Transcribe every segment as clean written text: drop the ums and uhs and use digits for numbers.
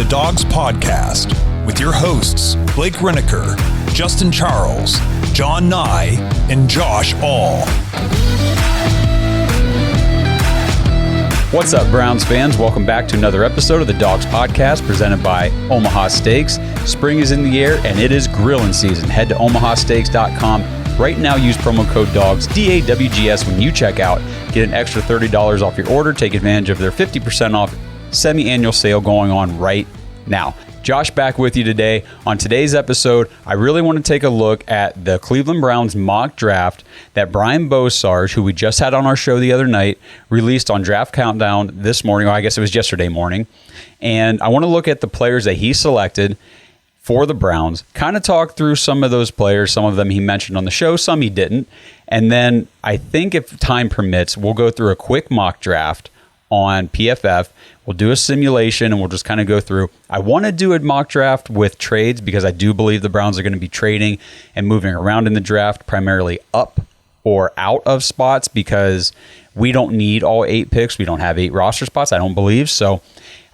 Dawgs Podcast with your hosts, Blake Reneker, Justin Charles, John Nye, and Josh All. What's up, Browns fans? Welcome back to another episode of the Dawgs Podcast presented by Omaha Steaks. Spring is in the air and it is grilling season. Head to omahasteaks.com. Right now, use promo code DAWGS, D-A-W-G-S, when you check out. Get an extra $30 off your order. Take advantage of their 50% off semi-annual sale going on right now. Josh back with you today. On today's episode, I really want to take a look at the Cleveland Browns mock draft that Brian Bosarge, who we just had on our show the other night, released on Draft Countdown this morning, or I guess it was yesterday morning. And I want to look at the players that he selected for the Browns, kind of talk through some of those players. Some of them he mentioned on the show, some he didn't. And then I think if time permits, we'll go through a quick mock draft on PFF. We'll do a simulation and we'll just kind of go through. I want to do a mock draft with trades because I do believe the Browns are going to be trading and moving around in the draft, primarily up or out of spots, because we don't need all 8 picks. We don't have 8 roster spots, I don't believe. So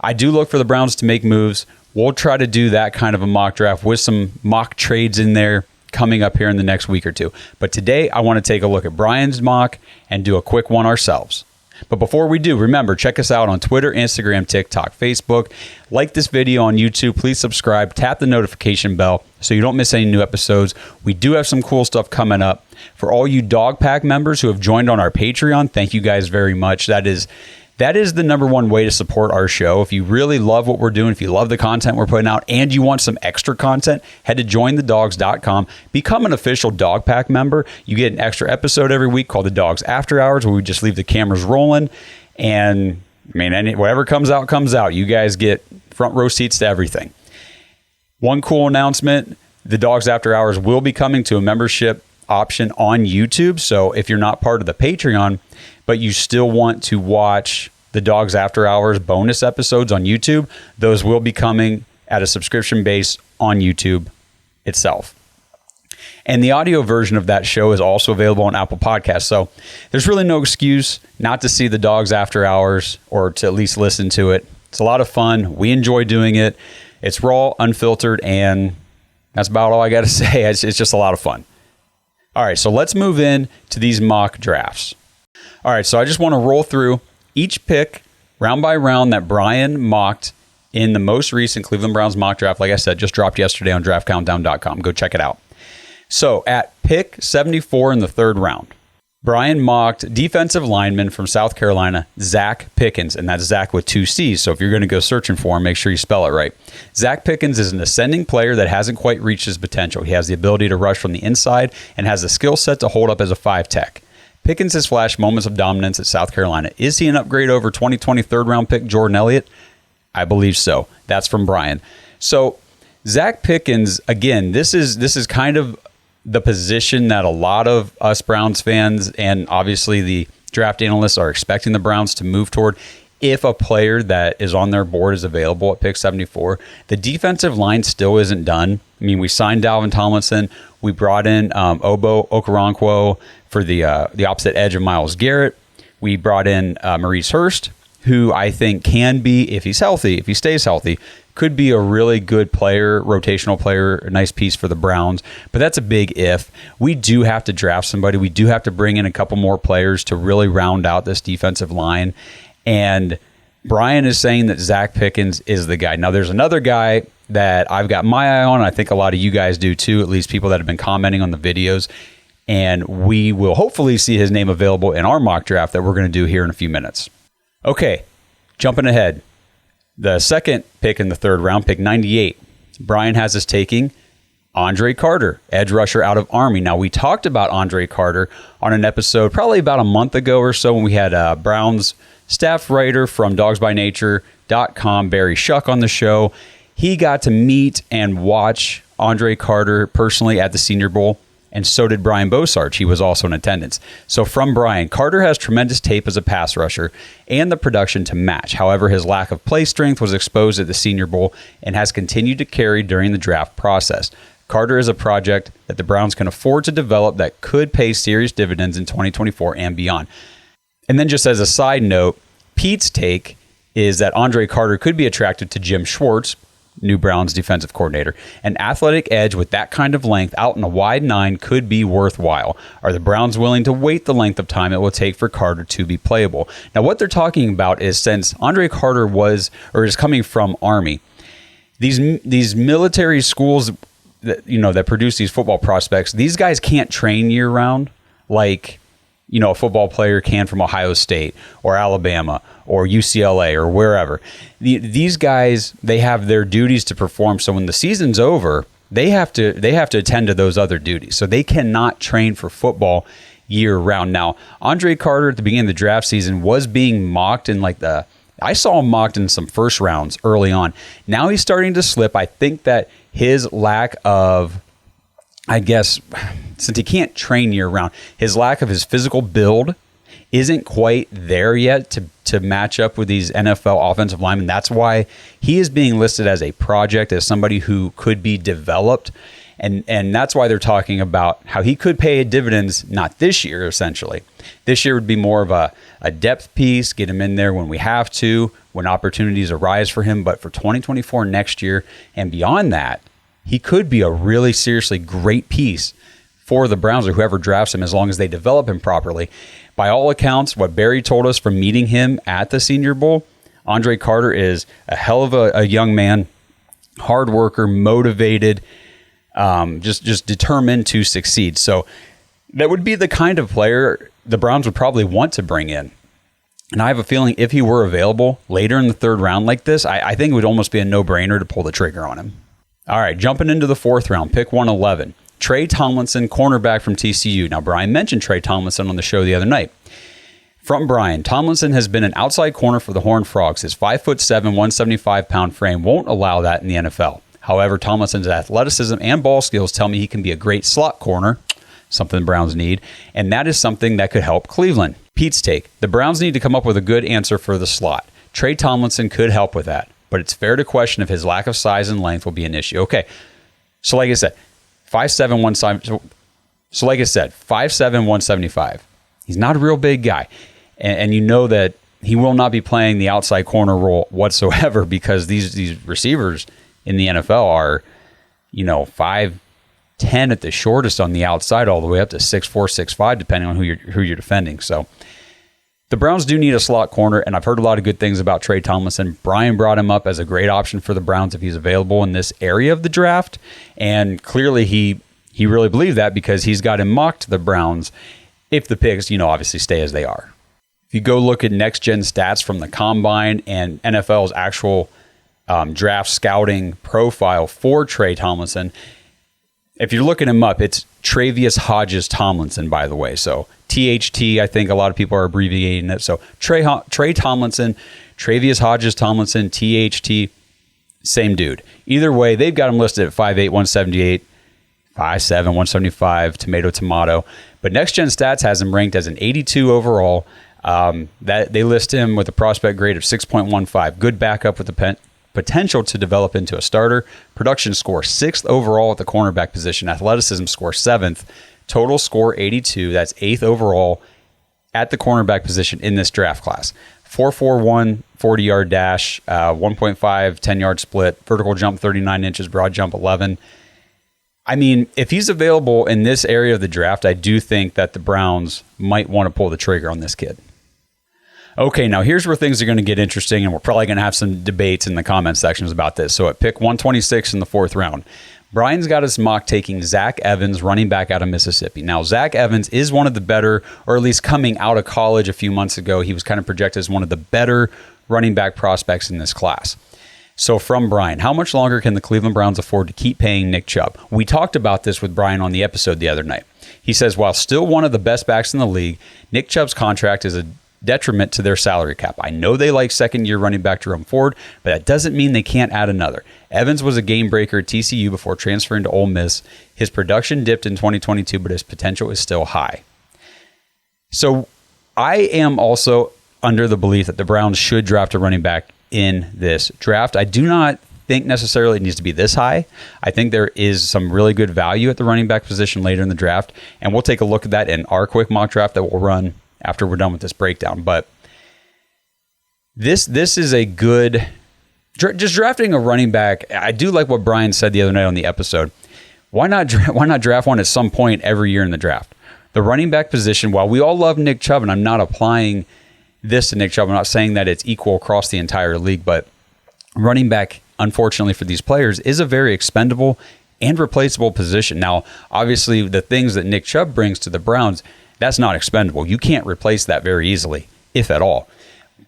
I do look for the Browns to make moves. We'll try to do that kind of a mock draft with some mock trades in there coming up here in the next week or two. But today I want to take a look at Brian's mock and do a quick one ourselves. But before we do, remember, check us out on Twitter, Instagram, TikTok, Facebook. Like this video on YouTube. Please subscribe. Tap the notification bell so you don't miss any new episodes. We do have some cool stuff coming up. For all you Dog Pack members who have joined on our Patreon, thank you guys very much. That is the number one way to support our show. If you really love what we're doing, if you love the content we're putting out, and you want some extra content, head to jointhedawgs.com. Become an official Dog Pack member. You get an extra episode every week called The Dawgs After Hours, where we just leave the cameras rolling. And, I mean, whatever comes out, comes out. You guys get front row seats to everything. One cool announcement, The Dawgs After Hours will be coming to a membership option on YouTube. So if you're not part of the Patreon, but you still want to watch the Dawgs After Hours bonus episodes on YouTube, those will be coming at a subscription base on YouTube itself. And the audio version of that show is also available on Apple Podcasts. So there's really no excuse not to see the Dawgs After Hours or to at least listen to it. It's a lot of fun. We enjoy doing it. It's raw, unfiltered, and that's about all I got to say. It's just a lot of fun. All right, so let's move in to these mock drafts. All right, so I just want to roll through each pick round by round that Brian mocked in the most recent Cleveland Browns mock draft. Like I said, just dropped yesterday on draftcountdown.com. Go check it out. So at pick 74 in the third round, Brian mocked defensive lineman from South Carolina, Zacch Pickens, and that's Zacch with 2 C's. So if you're going to go searching for him, make sure you spell it right. Zacch Pickens is an ascending player that hasn't quite reached his potential. He has the ability to rush from the inside and has the skill set to hold up as a 5 tech. Pickens has flashed moments of dominance at South Carolina. Is he an upgrade over 2020 third-round pick Jordan Elliott? I believe so. That's from Brian. So Zacch Pickens, again, this is kind of the position that a lot of us Browns fans and obviously the draft analysts are expecting the Browns to move toward if a player that is on their board is available at pick 74. The defensive line still isn't done. I mean, we signed Dalvin Tomlinson. We brought in Obo Okoronkwo for the opposite edge of Myles Garrett. We brought in Maurice Hurst, who I think can be, if he's healthy, if he stays healthy, could be a really good player, rotational player, a nice piece for the Browns. But that's a big if. We do have to draft somebody. We do have to bring in a couple more players to really round out this defensive line. And Brian is saying that Zacch Pickens is the guy. Now, there's another guy that I've got my eye on. I think a lot of you guys do too, at least people that have been commenting on the videos. And we will hopefully see his name available in our mock draft that we're going to do here in a few minutes. Okay, jumping ahead. The second pick in the third round, pick 98, Brian has us taking Andre Carter, edge rusher out of Army. Now, we talked about Andre Carter on an episode probably about a month ago or so when we had Browns staff writer from dogsbynature.com, Barry Shuck, on the show. He got to meet and watch Andre Carter personally at the Senior Bowl, and so did Brian Bosarge. He was also in attendance. So from Brian, Carter has tremendous tape as a pass rusher and the production to match. However, his lack of play strength was exposed at the Senior Bowl and has continued to carry during the draft process. Carter is a project that the Browns can afford to develop that could pay serious dividends in 2024 and beyond. And then just as a side note, Pete's take is that Andre Carter could be attracted to Jim Schwartz, new Browns defensive coordinator. An athletic edge with that kind of length out in a wide 9 could be worthwhile. Are the Browns willing to wait the length of time it will take for Carter to be playable? Now, what they're talking about is, since Andre Carter is coming from Army, these military schools that produce these football prospects, these guys can't train year round like a football player can from Ohio State or Alabama or UCLA or wherever. These guys, they have their duties to perform. So when the season's over, they have to attend to those other duties. So they cannot train for football year round. Now, Andre Carter at the beginning of the draft season was being mocked in I saw him mocked in some first rounds early on. Now he's starting to slip. I think that his lack of, since he can't train year round, his lack of his physical build isn't quite there yet to match up with these NFL offensive linemen. That's why he is being listed as a project, as somebody who could be developed. And that's why they're talking about how he could pay dividends, not this year, essentially. This year would be more of a depth piece, get him in there when we have to, when opportunities arise for him. But for 2024, next year, and beyond that, he could be a really seriously great piece for the Browns or whoever drafts him, as long as they develop him properly. By all accounts, what Barry told us from meeting him at the Senior Bowl, Andre Carter is a hell of a young man, hard worker, motivated, just determined to succeed. So that would be the kind of player the Browns would probably want to bring in. And I have a feeling if he were available later in the third round like this, I think it would almost be a no-brainer to pull the trigger on him. All right, jumping into the fourth round, pick 111. Tre'Vius Tomlinson, cornerback from TCU. Now, Brian mentioned Tre'Vius Tomlinson on the show the other night. From Brian, Tomlinson has been an outside corner for the Horned Frogs. His 5'7", 175-pound frame won't allow that in the NFL. However, Tomlinson's athleticism and ball skills tell me he can be a great slot corner, something the Browns need, and that is something that could help Cleveland. Pete's take: the Browns need to come up with a good answer for the slot. Tre'Vius Tomlinson could help with that, but it's fair to question if his lack of size and length will be an issue. Okay, so like I said, 5'7", 175. He's not a real big guy. And you know that he will not be playing the outside corner role whatsoever, because these receivers in the NFL are, 5'10" at the shortest on the outside, all the way up to 6'4", 6'5", depending on who you're defending. So the Browns do need a slot corner, and I've heard a lot of good things about Tre'Vius Tomlinson. Brian brought him up as a great option for the Browns if he's available in this area of the draft, and clearly he really believed that, because he's got him mocked to the Browns if the picks, obviously stay as they are. If you go look at next-gen stats from the Combine and NFL's actual draft scouting profile for Tre'Vius Tomlinson, if you're looking him up, it's Tre'Vius Hodges-Tomlinson, by the way. So THT, I think a lot of people are abbreviating it. So Tre'Vius Tomlinson, Tre'Vius Hodges-Tomlinson, THT, same dude. Either way, they've got him listed at 5'8", 178, 5'7", 175, tomato. But Next Gen Stats has him ranked as an 82 overall. That they list him with a prospect grade of 6.15. Good backup with the potential to develop into a starter. Production score 6th overall at the cornerback position. Athleticism score 7th. Total score 82. That's 8th overall at the cornerback position in this draft class. 4.41 40-yard dash, 1.5 10-yard split, vertical jump 39 inches, broad jump 11. I mean, if he's available in this area of the draft, I do think that the Browns might want to pull the trigger on this kid. Okay, now here's where things are going to get interesting, and we're probably going to have some debates in the comment sections about this. So at pick 126 in the fourth round, Brian's got his mock taking Zacch Evans, running back out of Mississippi. Now, Zacch Evans is one of the better, or at least coming out of college a few months ago, he was kind of projected as one of the better running back prospects in this class. So from Brian, how much longer can the Cleveland Browns afford to keep paying Nick Chubb? We talked about this with Brian on the episode the other night. He says, while still one of the best backs in the league, Nick Chubb's contract is a detriment to their salary cap. I know they like second-year running back Jerome Ford, but that doesn't mean they can't add another. Evans was a game breaker at TCU before transferring to Ole Miss. His production dipped in 2022, but his potential is still high. So I am also under the belief that the Browns should draft a running back in this draft. I do not think necessarily it needs to be this high. I think there is some really good value at the running back position later in the draft, and we'll take a look at that in our quick mock draft that we'll run after we're done with this breakdown. But This is a good, just drafting a running back. I do like what Brian said the other night on the episode. Why not draft one at some point every year in the draft? The running back position, while we all love Nick Chubb, and I'm not applying this to Nick Chubb, I'm not saying that it's equal across the entire league, but running back, unfortunately for these players, is a very expendable and replaceable position. Now, obviously, the things that Nick Chubb brings to the Browns, that's not expendable. You can't replace that very easily, if at all.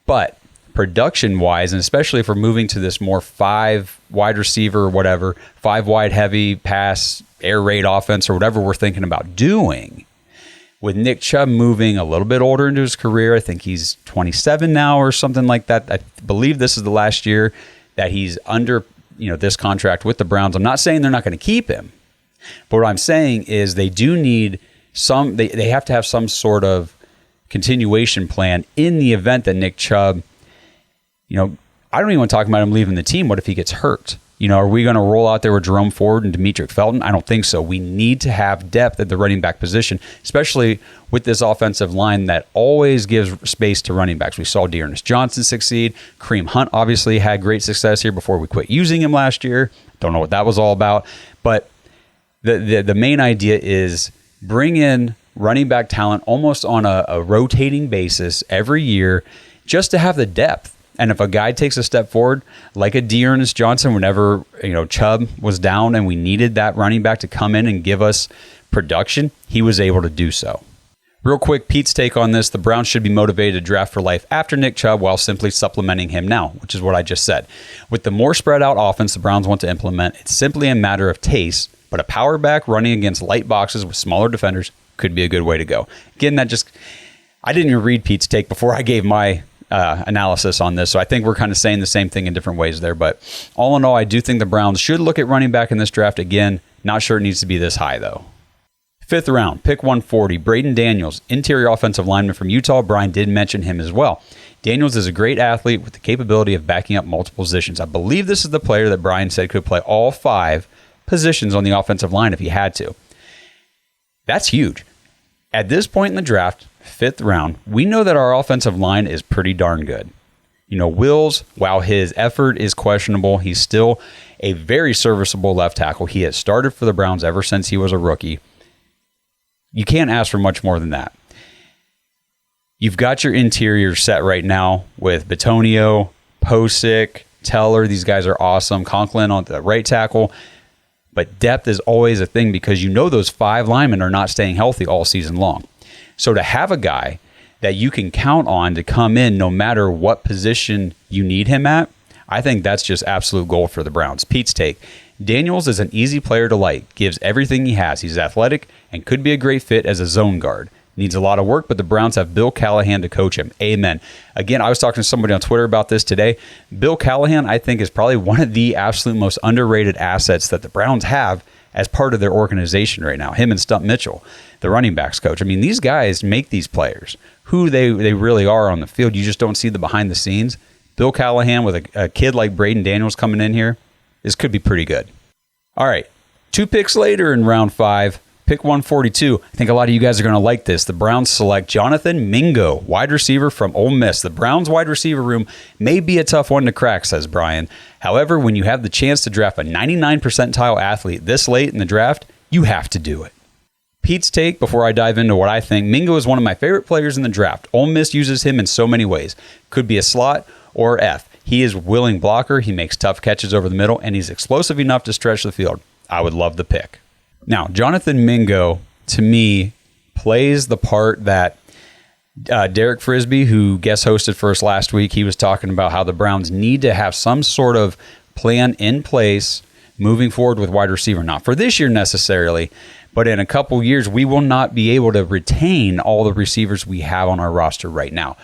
But production-wise, and especially if we're moving to this more 5 wide receiver or whatever, 5 wide heavy pass, air raid offense or whatever we're thinking about doing, with Nick Chubb moving a little bit older into his career, I think he's 27 now or something like that. I believe this is the last year that he's under this contract with the Browns. I'm not saying they're not going to keep him, but what I'm saying is they do need they have to have some sort of continuation plan in the event that Nick Chubb, I don't even want to talk about him leaving the team. What if he gets hurt? Are we going to roll out there with Jerome Ford and Demetric Felton? I don't think so. We need to have depth at the running back position, especially with this offensive line that always gives space to running backs. We saw Dearness Johnson succeed. Kareem Hunt obviously had great success here before we quit using him last year. Don't know what that was all about. But the main idea is bring in running back talent almost on a rotating basis every year just to have the depth. And if a guy takes a step forward, like a Dearness Johnson, whenever Chubb was down and we needed that running back to come in and give us production, he was able to do so. Real quick, Pete's take on this. The Browns should be motivated to draft for life after Nick Chubb while simply supplementing him now, which is what I just said. With the more spread out offense the Browns want to implement, it's simply a matter of taste, but a power back running against light boxes with smaller defenders could be a good way to go. Again, I didn't even read Pete's take before I gave my analysis on this. So I think we're kind of saying the same thing in different ways there. But all in all, I do think the Browns should look at running back in this draft again. Not sure it needs to be this high, though. 5th round, pick 140, Braeden Daniels, interior offensive lineman from Utah. Brian did mention him as well. Daniels is a great athlete with the capability of backing up multiple positions. I believe this is the player that Brian said could play all 5 positions on the offensive line if he had to. That's huge. At this point in the draft, 5th round, we know that our offensive line is pretty darn good. Wills, while his effort is questionable, he's still a very serviceable left tackle. He has started for the Browns ever since he was a rookie. You can't ask for much more than that. You've got your interior set right now with Bitonio, Posick, Teller. These guys are awesome. Conklin on the right tackle. But depth is always a thing because those 5 linemen are not staying healthy all season long. So to have a guy that you can count on to come in no matter what position you need him at, I think that's just absolute gold for the Browns. Pete's take. Daniels is an easy player to like, gives everything he has. He's athletic and could be a great fit as a zone guard. Needs a lot of work, but the Browns have Bill Callahan to coach him. Amen. Again, I was talking to somebody on Twitter about this today. Bill Callahan, I think, is probably one of the absolute most underrated assets that the Browns have as part of their organization right now. Him and Stump Mitchell, the running backs coach. I mean, these guys make these players who they really are on the field. You just don't see the behind the scenes. Bill Callahan with a kid like Braeden Daniels coming in here, this could be pretty good. All right, 2 picks later in round 5, pick 142. I think a lot of you guys are going to like this. The Browns select Jonathan Mingo, wide receiver from Ole Miss. The Browns wide receiver room may be a tough one to crack, says Brian. However, when you have the chance to draft a 99 percentile athlete this late in the draft, you have to do it. Pete's take, before I dive into what I think, Mingo is one of my favorite players in the draft. Ole Miss uses him in so many ways. Could be a slot or F. He is a willing blocker, he makes tough catches over the middle, and he's explosive enough to stretch the field. I would love the pick. Now, Jonathan Mingo, to me, plays the part that Derek Frisbee, who guest hosted for us last week, he was talking about how the Browns need to have some sort of plan in place moving forward with wide receiver. Not for this year necessarily, but in a couple years, we will not be able to retain all the receivers we have on our roster right now.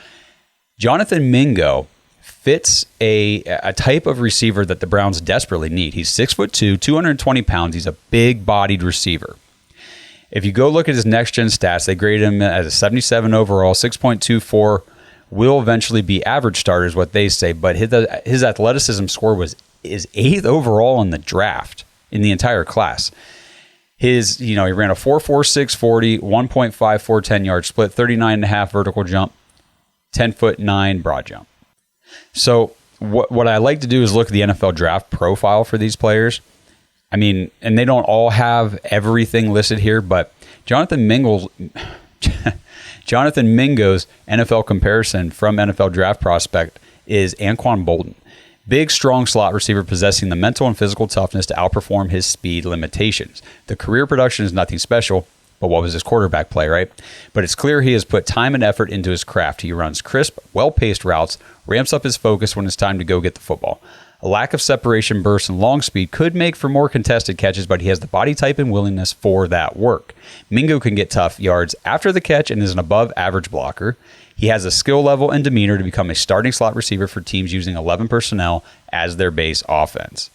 Jonathan Mingo fits a type of receiver that the Browns desperately need. He's 6'2", 220 pounds. He's a big-bodied receiver. If you go look at his next-gen stats, they grade him as a 77 overall, 6.24, will eventually be average starter is what they say, but his athleticism score is 8th overall in the draft in the entire class. He ran a 4.46 40, 1.54 10-yard split, 39.5 vertical jump, 10'9" broad jump. So what I like to do is look at the NFL draft profile for these players. I mean, and they don't all have everything listed here, but Jonathan Mingo's NFL comparison from NFL draft prospect is Anquan Bolden. Big, strong slot receiver possessing the mental and physical toughness to outperform his speed limitations. The career production is nothing special, but what was his quarterback play, right? But it's clear he has put time and effort into his craft. He runs crisp, well-paced routes, ramps up his focus when it's time to go get the football. A lack of separation, burst, and long speed could make for more contested catches, but he has the body type and willingness for that work. Mingo can get tough yards after the catch and is an above-average blocker. He has a skill level and demeanor to become a starting slot receiver for teams using 11 personnel as their base offense.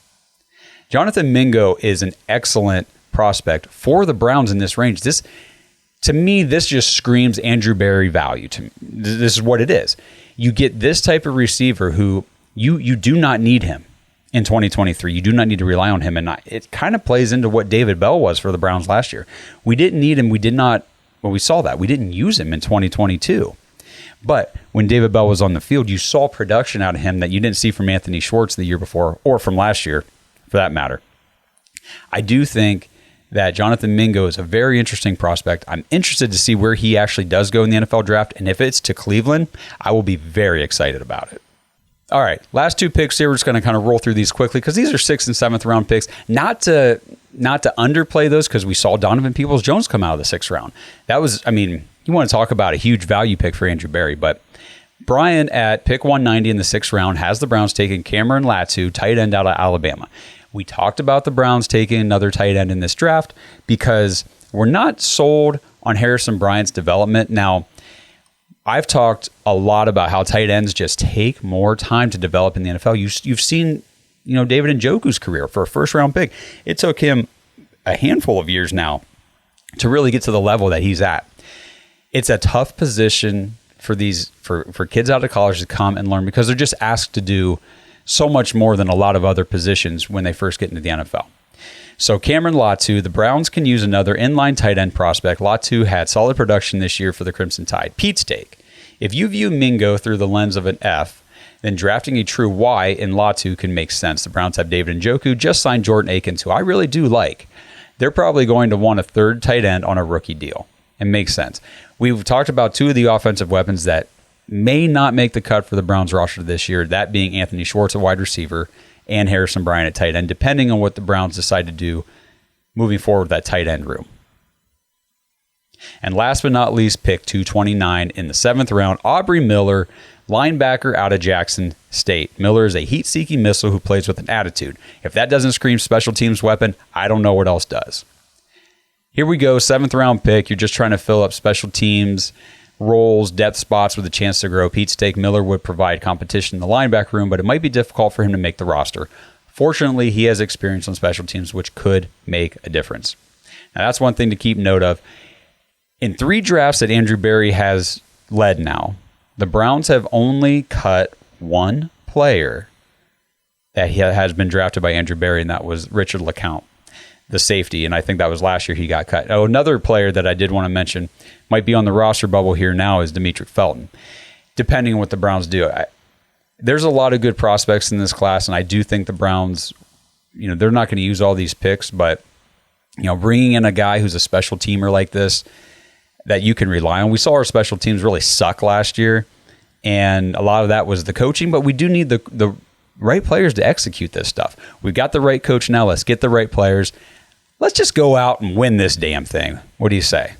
Jonathan Mingo is an excellent prospect for the Browns in this range. To me, this just screams Andrew Berry value. To me, this is what it is. You get this type of receiver who you do not need him in 2023. You do not need to rely on him. And it kind of plays into what David Bell was for the Browns last year. We didn't need him. We saw that. We didn't use him in 2022. But when David Bell was on the field, you saw production out of him that you didn't see from Anthony Schwartz the year before, or from last year, for that matter. I do think that Jonathan Mingo is a very interesting prospect. I'm interested to see where he actually does go in the NFL draft, and if it's to Cleveland, I will be very excited about it. All right, last two picks here. We're just going to kind of roll through these quickly because these are 6th and 7th round picks. Not to underplay those because we saw Donovan Peoples-Jones come out of the 6th round. That was, you want to talk about a huge value pick for Andrew Berry, but Brian at pick 190 in the 6th round has the Browns taking Cameron Latu, tight end out of Alabama. We talked about the Browns taking another tight end in this draft because we're not sold on Harrison Bryant's development. Now, I've talked a lot about how tight ends just take more time to develop in the NFL. You've seen, David Njoku's career for a first-round pick. It took him a handful of years now to really get to the level that he's at. It's a tough position for kids out of college to come and learn because they're just asked to do so much more than a lot of other positions when they first get into the NFL. So Cameron Latu, the Browns can use another inline tight end prospect. Latu had solid production this year for the Crimson Tide. Pete's take. If you view Mingo through the lens of an F, then drafting a true Y in Latu can make sense. The Browns have David Njoku, just signed Jordan Akins, who I really do like. They're probably going to want a third tight end on a rookie deal. It makes sense. We've talked about two of the offensive weapons that may not make the cut for the Browns roster this year, that being Anthony Schwartz, a wide receiver, and Harrison Bryant at tight end, depending on what the Browns decide to do moving forward with that tight end room. And last but not least, pick 229 in the 7th round, Aubrey Miller, linebacker out of Jackson State. Miller is a heat-seeking missile who plays with an attitude. If that doesn't scream special teams weapon, I don't know what else does. Here we go, 7th round pick. You're just trying to fill up special teams roles, depth spots with a chance to grow. Pete's take, Miller would provide competition in the linebacker room, but it might be difficult for him to make the roster. Fortunately, he has experience on special teams, which could make a difference. Now, that's one thing to keep note of. In 3 drafts that Andrew Berry has led now, the Browns have only cut one player that has been drafted by Andrew Berry, and that was Richard LeCounte, the safety, and I think that was last year he got cut. Oh, another player that I did want to mention might be on the roster bubble here now is Demetric Felton, depending on what the Browns do. There's a lot of good prospects in this class, and I do think the Browns, they're not going to use all these picks, but, bringing in a guy who's a special teamer like this that you can rely on. We saw our special teams really suck last year, and a lot of that was the coaching, but we do need the right players to execute this stuff. We've got the right coach now. Let's get the right players. Let's just go out and win this damn thing. What do you say?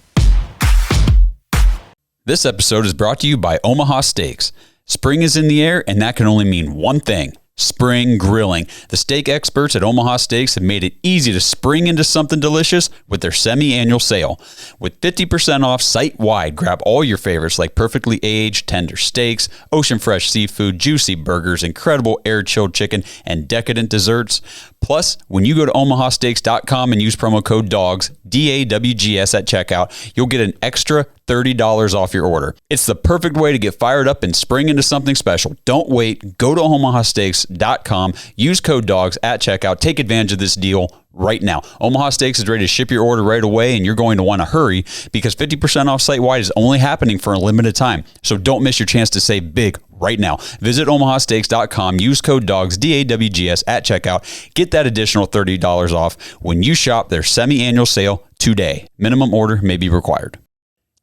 This episode is brought to you by Omaha Steaks. Spring is in the air, and that can only mean one thing: spring grilling. The steak experts at Omaha Steaks have made it easy to spring into something delicious with their semi-annual sale. With 50% off site-wide, grab all your favorites like perfectly aged, tender steaks, ocean-fresh seafood, juicy burgers, incredible air-chilled chicken, and decadent desserts. Plus, when you go to omahasteaks.com and use promo code DAWGS, D-A-W-G-S at checkout, you'll get an extra $30 off your order. It's the perfect way to get fired up and spring into something special. Don't wait. Go to omahasteaks.com. Use code DAWGS at checkout. Take advantage of this deal right now. Omaha Steaks is ready to ship your order right away, and you're going to want to hurry because 50% off site-wide is only happening for a limited time. So don't miss your chance to save big right now. Visit omahasteaks.com, use code DAWGS, DAWGS at checkout. Get that additional $30 off when you shop their semi-annual sale today. Minimum order may be required.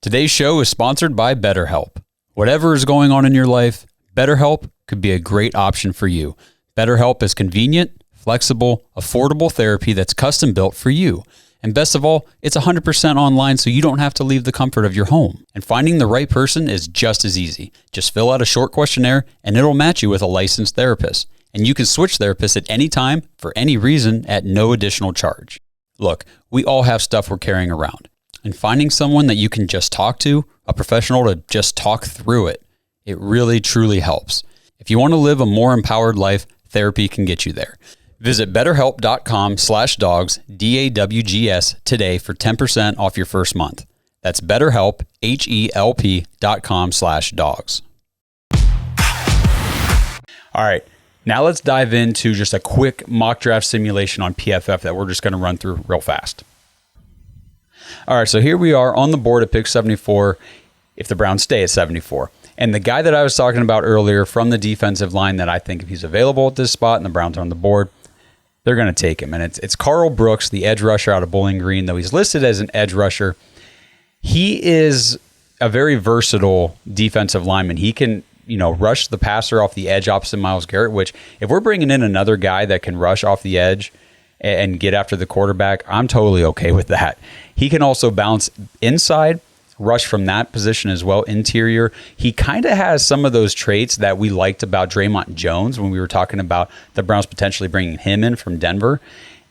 Today's show is sponsored by BetterHelp. Whatever is going on in your life, BetterHelp could be a great option for you. BetterHelp is convenient, flexible, affordable therapy that's custom built for you. And best of all, it's 100% online, so you don't have to leave the comfort of your home. And finding the right person is just as easy. Just fill out a short questionnaire, and it'll match you with a licensed therapist. And you can switch therapists at any time, for any reason, at no additional charge. Look, we all have stuff we're carrying around. And finding someone that you can just talk to, a professional to just talk through it, it really, truly helps. If you want to live a more empowered life, therapy can get you there. Visit betterhelp.com/dogs, DAWGS today for 10% off your first month. That's BetterHelp, HELP.com/dogs. All right, now let's dive into just a quick mock draft simulation on PFF that we're just going to run through real fast. All right, so here we are on the board at pick 74 if the Browns stay at 74. And the guy that I was talking about earlier from the defensive line that I think if he's available at this spot and the Browns are on the board, they're going to take him. And it's Karl Brooks, the edge rusher out of Bowling Green, though he's listed as an edge rusher. He is a very versatile defensive lineman. He can, rush the passer off the edge opposite Myles Garrett, which if we're bringing in another guy that can rush off the edge and get after the quarterback, I'm totally okay with that. He can also bounce inside, rush from that position as well, interior. He kind of has some of those traits that we liked about Draymond Jones when we were talking about the Browns potentially bringing him in from Denver.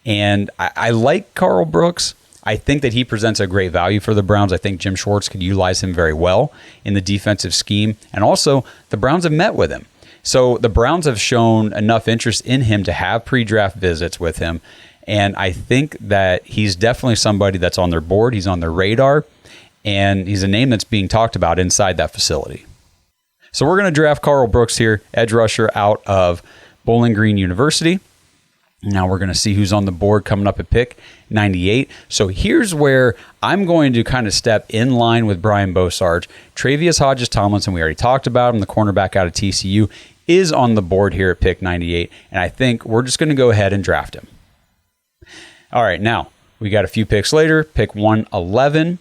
And I like Karl Brooks. I think that he presents a great value for the Browns. I think Jim Schwartz could utilize him very well in the defensive scheme. And also, the Browns have met with him. So the Browns have shown enough interest in him to have pre-draft visits with him. And I think that he's definitely somebody that's on their board. He's on their radar. And he's a name that's being talked about inside that facility. So we're going to draft Karl Brooks here, edge rusher out of Bowling Green University. Now we're going to see who's on the board coming up at pick 98. So here's where I'm going to kind of step in line with Brian Bosarge. Tre'Vius Hodges-Tomlinson, we already talked about him, the cornerback out of TCU, is on the board here at pick 98. And I think we're just going to go ahead and draft him. All right, now we got a few picks later, pick 111.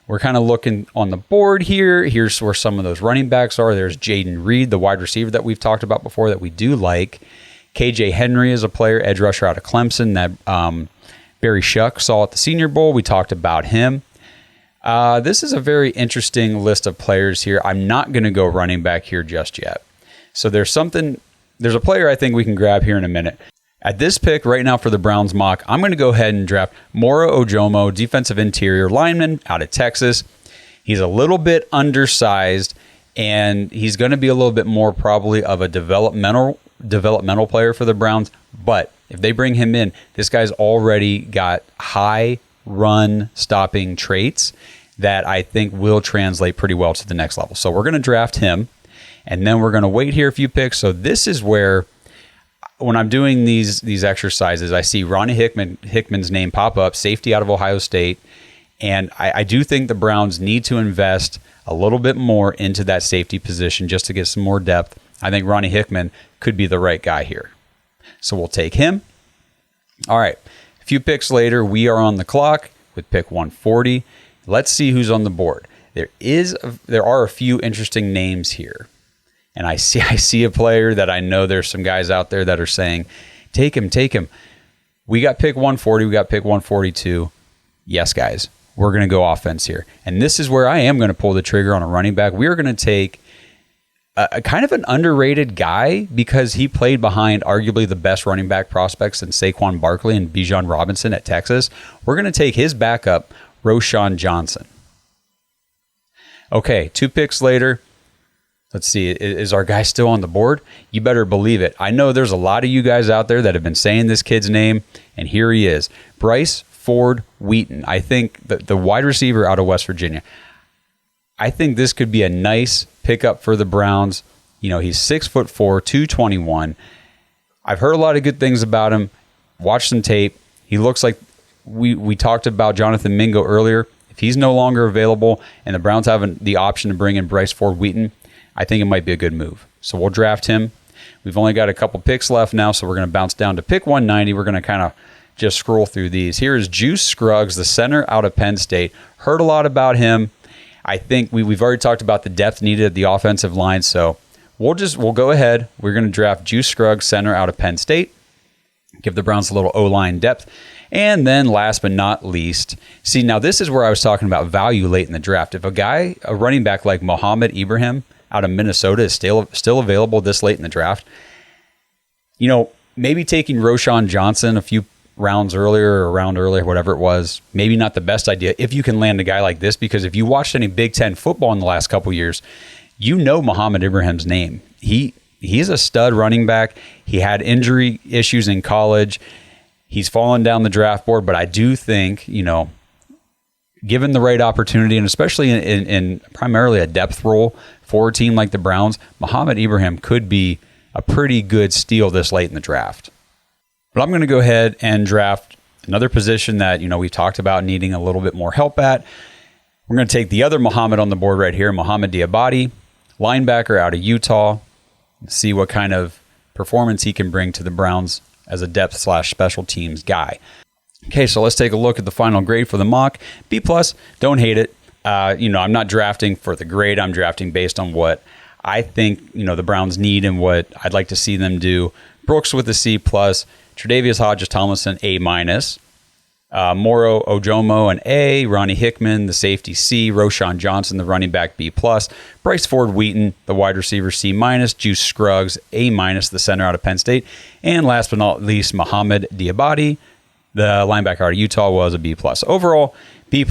We're kind of looking on the board here. Here's where some of those running backs are. There's Jaden Reed, the wide receiver that we've talked about before that we do like. KJ Henry is a player, edge rusher out of Clemson that Barry Shuck saw at the Senior Bowl. We talked about him. This is a very interesting list of players here. I'm not going to go running back here just yet. So there's a player I think we can grab here in a minute. At this pick right now for the Browns mock, I'm going to go ahead and draft Moro Ojomo, defensive interior lineman out of Texas. He's a little bit undersized, and he's going to be a little bit more probably of a developmental player for the Browns. But if they bring him in, this guy's already got high run stopping traits that I think will translate pretty well to the next level. So we're going to draft him, and then we're going to wait here a few picks. So this is where, when I'm doing these exercises, I see Ronnie Hickman's name pop up, safety out of Ohio State, and I do think the Browns need to invest a little bit more into that safety position just to get some more depth. I think Ronnie Hickman could be the right guy here. So we'll take him. All right, a few picks later, we are on the clock with pick 140. Let's see who's on the board. There are a few interesting names here. And I see a player that I know there's some guys out there that are saying, take him. We got pick 140. We got pick 142. Yes, guys, we're going to go offense here. And this is where I am going to pull the trigger on a running back. We are going to take a kind of an underrated guy because he played behind arguably the best running back prospects in Saquon Barkley and Bijan Robinson at Texas. We're going to take his backup, Roschon Johnson. Okay, 2 picks later. Let's see, is our guy still on the board? You better believe it. I know there's a lot of you guys out there that have been saying this kid's name, and here he is. Bryce Ford Wheaton. I think the wide receiver out of West Virginia. I think this could be a nice pickup for the Browns. He's 6'4", 221. I've heard a lot of good things about him. Watched some tape. He looks like we talked about Jonathan Mingo earlier. If he's no longer available and the Browns have the option to bring in Bryce Ford Wheaton, I think it might be a good move. So we'll draft him. We've only got a couple picks left now, so we're going to bounce down to pick 190. We're going to kind of just scroll through these. Here is Juice Scruggs, the center out of Penn State. Heard a lot about him. I think we've already talked about the depth needed at the offensive line, so we'll go ahead. We're going to draft Juice Scruggs, center out of Penn State. Give the Browns a little O-line depth. And then last but not least, see, now this is where I was talking about value late in the draft. If a running back like Mohamed Ibrahim out of Minnesota is still available this late in the draft, maybe taking Roschon Johnson a few rounds earlier or a round earlier, whatever it was, maybe not the best idea if you can land a guy like this, because if you watched any Big Ten football in the last couple years, Mohamed Ibrahim's name. He's a stud running back. He had injury issues in college. He's fallen down the draft board, but I do think, given the right opportunity, and especially in primarily a depth role for a team like the Browns, Mohamed Ibrahim could be a pretty good steal this late in the draft. But I'm going to go ahead and draft another position that, we've talked about needing a little bit more help at. We're going to take the other Mohamed on the board right here, Mohamed Diabate, linebacker out of Utah, see what kind of performance he can bring to the Browns as a depth/special teams guy. Okay, so let's take a look at the final grade for the mock. B+, don't hate it. I'm not drafting for the grade. I'm drafting based on what I think, the Browns need and what I'd like to see them do. Brooks with a C+, Tre'Vius Hodges-Tomlinson, A-, Moro Ojomo, an A, Ronnie Hickman, the safety, C, Roschon Johnson, the running back, B+, Bryce Ford-Wheaton, the wide receiver, C-, Juice Scruggs, A-, the center out of Penn State, and last but not least, Mohamed Diabate, the linebacker out of Utah, was a B+. Overall, B+.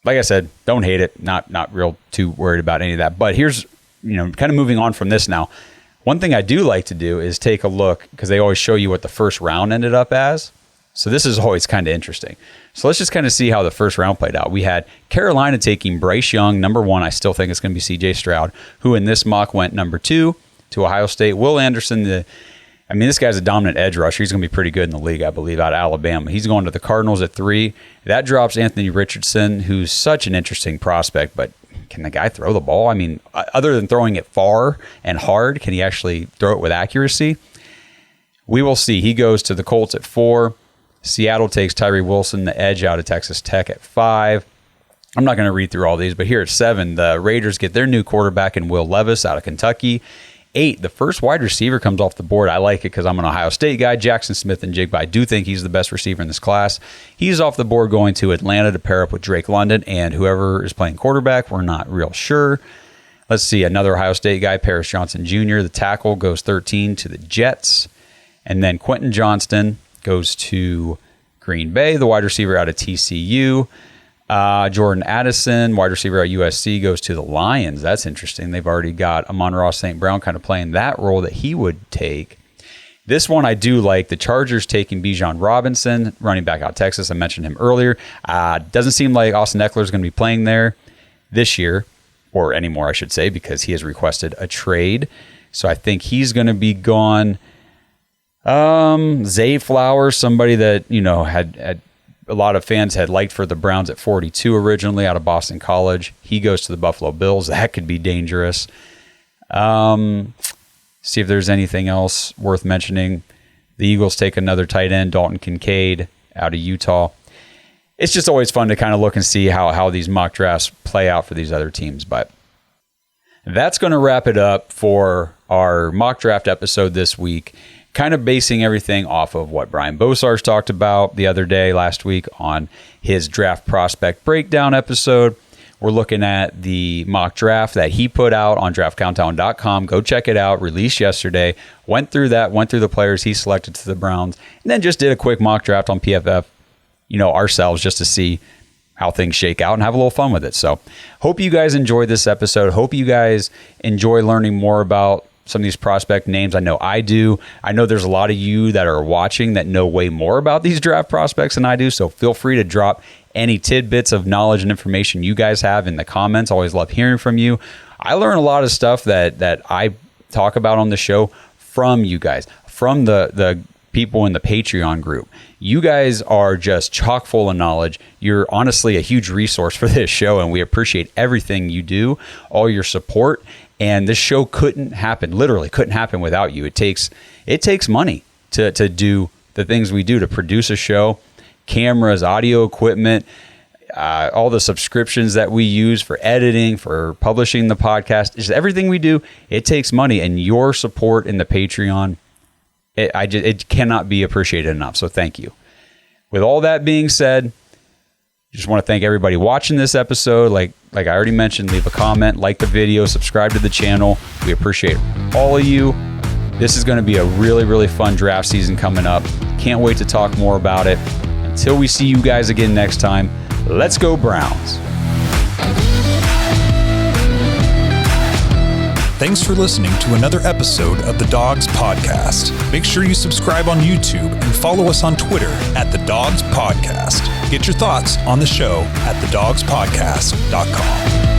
Like I said, don't hate it. Not real too worried about any of that. But here's, kind of moving on from this now. One thing I do like to do is take a look, because they always show you what the first round ended up as. So this is always kind of interesting. So let's just kind of see how the first round played out. We had Carolina taking Bryce Young, number 1. I still think it's going to be C.J. Stroud, who in this mock went number 2 to Ohio State. Will Anderson, this guy's a dominant edge rusher. He's going to be pretty good in the league, I believe, out of Alabama. He's going to the Cardinals at 3. That drops Anthony Richardson, who's such an interesting prospect, but can the guy throw the ball? Other than throwing it far and hard, can he actually throw it with accuracy? We will see. He goes to the Colts at 4. Seattle takes Tyree Wilson, the edge out of Texas Tech, at 5. I'm not going to read through all these, but here at 7, the Raiders get their new quarterback in Will Levis out of Kentucky. 8, the first wide receiver comes off the board. I like it because I'm an Ohio State guy, Jackson Smith-Njigba. I do think he's the best receiver in this class. He's off the board going to Atlanta to pair up with Drake London and whoever is playing quarterback. We're not real sure. Let's see, another Ohio State guy, Paris Johnson Jr., the tackle, goes 13 to the Jets. And then Quentin Johnston goes to Green Bay, the wide receiver out of TCU. Jordan Addison, wide receiver at USC, goes to the Lions. That's interesting. They've already got Amon-Ra St. Brown kind of playing that role that he would take. This one I do like. The Chargers taking Bijan Robinson, running back out of Texas. I mentioned him earlier. Doesn't seem like Austin Eckler is going to be playing there this year, or anymore, I should say, because he has requested a trade. So I think he's going to be gone. Zay Flowers, somebody that, had a lot of fans had liked for the Browns at 42 originally out of Boston College. He goes to the Buffalo Bills. That could be dangerous. See if there's anything else worth mentioning. The Eagles take another tight end, Dalton Kincaid out of Utah. It's just always fun to kind of look and see how these mock drafts play out for these other teams. But that's going to wrap it up for our mock draft episode this week. Kind of basing everything off of what Brian Bosarge talked about the other day, last week, on his draft prospect breakdown episode. We're looking at the mock draft that he put out on draftcountdown.com. Go check it out. Released yesterday. Went through the players he selected to the Browns, and then just did a quick mock draft on PFF, ourselves, just to see how things shake out and have a little fun with it. So hope you guys enjoyed this episode. Hope you guys enjoy learning more about some of these prospect names. I know I do. I know there's a lot of you that are watching that know way more about these draft prospects than I do. So feel free to drop any tidbits of knowledge and information you guys have in the comments. Always love hearing from you. I learn a lot of stuff that I talk about on the show from you guys, from the people in the Patreon group. You guys are just chock full of knowledge. You're honestly a huge resource for this show, and we appreciate everything you do, all your support. And this show literally couldn't happen without you. It takes money to do the things we do, to produce a show, cameras, audio equipment, all the subscriptions that we use for editing, for publishing the podcast. Just everything we do, it takes money, and your support in the Patreon, it cannot be appreciated enough. So thank you. With all that being said, just want to thank everybody watching this episode. Like I already mentioned, leave a comment, like the video, subscribe to the channel. We appreciate all of you. This is going to be a really, really fun draft season coming up. Can't wait to talk more about it. Until we see you guys again next time, let's go Browns. Thanks for listening to another episode of the Dawgs Podcast. Make sure you subscribe on YouTube and follow us on Twitter at the Dawgs Podcast. Get your thoughts on the show at thedawgspodcast.com.